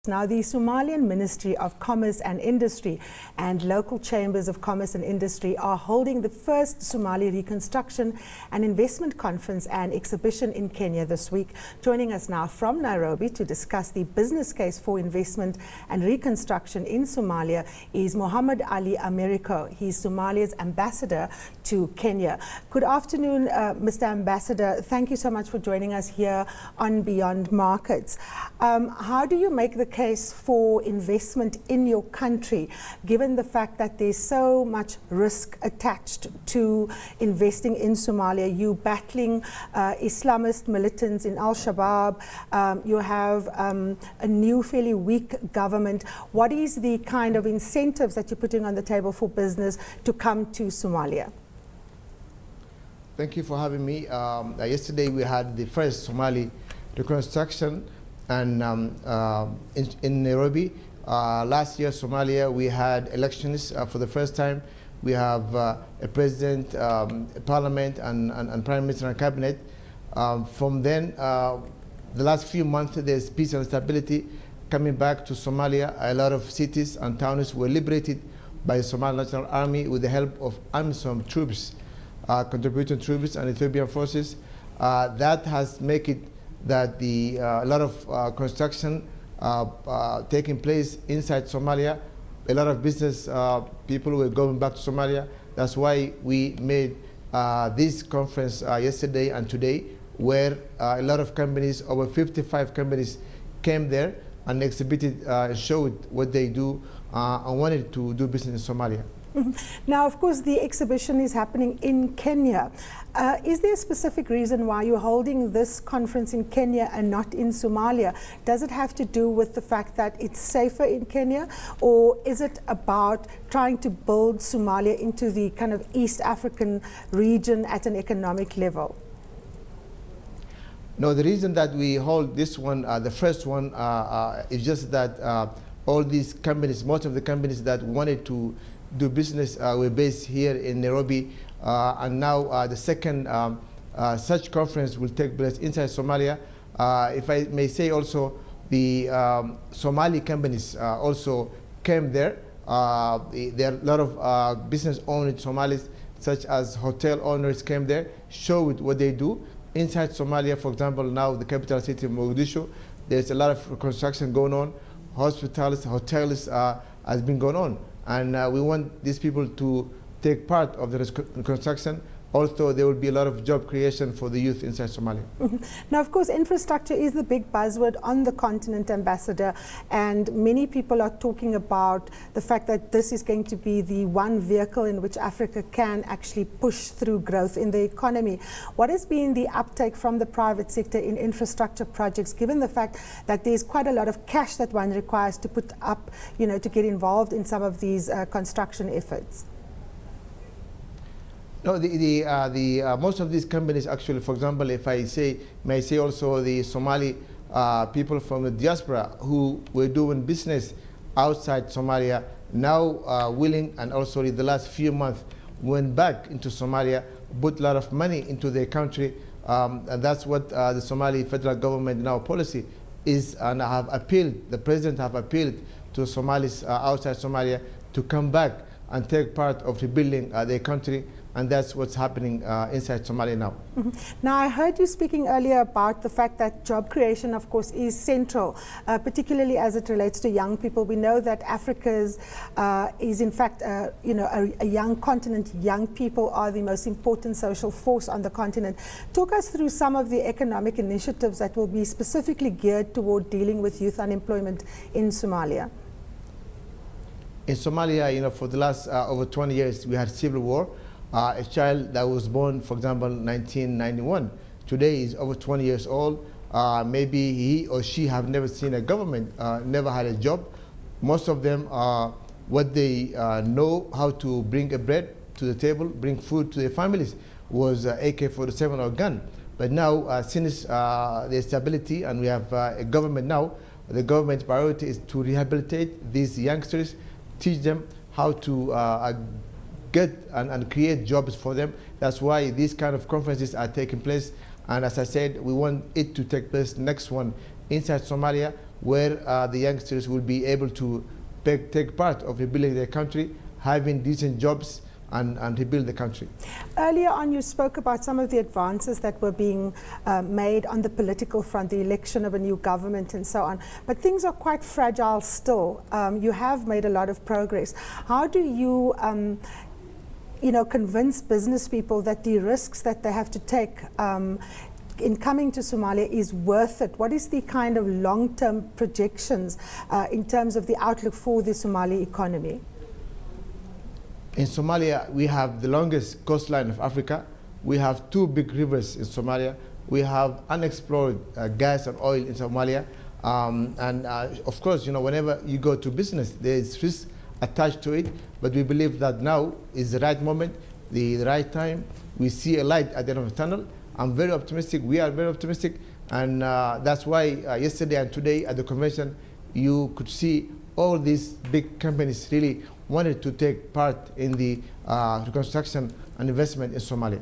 Now, the Somalian Ministry of Commerce and Industry and local chambers of commerce and industry are holding the first Somali Reconstruction and Investment Conference and exhibition in Kenya this week. Joining us now from Nairobi to discuss the business case for investment and reconstruction in Somalia is Mohammed Ali Americo. He's Somalia's ambassador to Kenya. Good afternoon, Mr. Ambassador. Thank you so much for joining us here on Beyond Markets. How do you make the case for investment in your country, given the fact that there's so much risk attached to investing in Somalia? You battling Islamist militants in Al-Shabaab, you have a new fairly weak government. What is the kind of incentives that you're putting on the table for business to come to Somalia? Thank you for having me. Yesterday we had the first Somali Reconstruction and in Nairobi. Last year, Somalia, we had elections for the first time. We have a president, a parliament, and prime minister and cabinet. From then, the last few months, there's peace and stability coming back to Somalia. A lot of cities and towns were liberated by the Somali National Army with the help of AMISOM troops, contributing troops and Ethiopian forces. That has made it that a lot of construction taking place inside Somalia. A lot of business people were going back to Somalia. That's why we made this conference yesterday and today, where a lot of companies, over 55 companies, came there and exhibited, showed what they do, and wanted to do business in Somalia. Now, of course, the exhibition is happening in Kenya. Is there a specific reason why you're holding this conference in Kenya and not in Somalia? Does it have to do with the fact that it's safer in Kenya, or is it about trying to build Somalia into the kind of East African region at an economic level? No, the reason that we hold this one, the first one, is just that all these companies, most of the companies that wanted to do business were based here in Nairobi, and now the second such conference will take place inside Somalia. If I may say also, the Somali companies also came there. There are a lot of business owners Somalis, such as hotel owners, came there, showed what they do. Inside Somalia, for example, now the capital city of Mogadishu, there's a lot of construction going on. Hospitals, hotels has been going on. And we want these people to take part of the reconstruction. Also, there will be a lot of job creation for the youth inside Somalia. Now, of course, infrastructure is the big buzzword on the continent, Ambassador, and many people are talking about the fact that this is going to be the one vehicle in which Africa can actually push through growth in the economy. What has been the uptake from the private sector in infrastructure projects, given the fact that there's quite a lot of cash that one requires to put up, to get involved in some of these construction efforts? No, most of these companies actually, for example, if I may say also the Somali people from the diaspora who were doing business outside Somalia, now willing, and also in the last few months went back into Somalia, put a lot of money into their country, and that's what the Somali federal government now policy is, and have appealed, the president have appealed to Somalis outside Somalia to come back and take part of rebuilding their country. And that's what's happening inside Somalia now. Now, I heard you speaking earlier about the fact that job creation, of course, is central, particularly as it relates to young people. We know that Africa is in fact, a young continent. Young people are the most important social force on the continent. Talk us through some of the economic initiatives that will be specifically geared toward dealing with youth unemployment in Somalia. In Somalia, for the last over 20 years, we had civil war. A child that was born, for example, 1991, today is over 20 years old. Maybe he or she have never seen a government, never had a job. Most of them, what they know how to bring a bread to the table, bring food to their families, was AK-47 or gun. But now, since the stability, and we have a government now, the government's priority is to rehabilitate these youngsters, teach them how to get and create jobs for them. That's why these kind of conferences are taking place. And as I said, we want it to take place, next one, inside Somalia, where the youngsters will be able to take part of rebuilding their country, having decent jobs, and rebuild the country. Earlier on, you spoke about some of the advances that were being made on the political front, the election of a new government and so on. But things are quite fragile still. You have made a lot of progress. How do you convince business people that the risks that they have to take in coming to Somalia is worth it? What is the kind of long-term projections in terms of the outlook for the Somali economy? In Somalia, we have the longest coastline of Africa. We have 2 big rivers in Somalia. We have unexplored gas and oil in Somalia. Of course, whenever you go to business, there is risk attached to it. But we believe that now is the right moment, the right time. We see a light at the end of the tunnel. I'm very optimistic. We are very optimistic. And that's why yesterday and today at the convention, you could see all these big companies really wanted to take part in the reconstruction and investment in Somalia.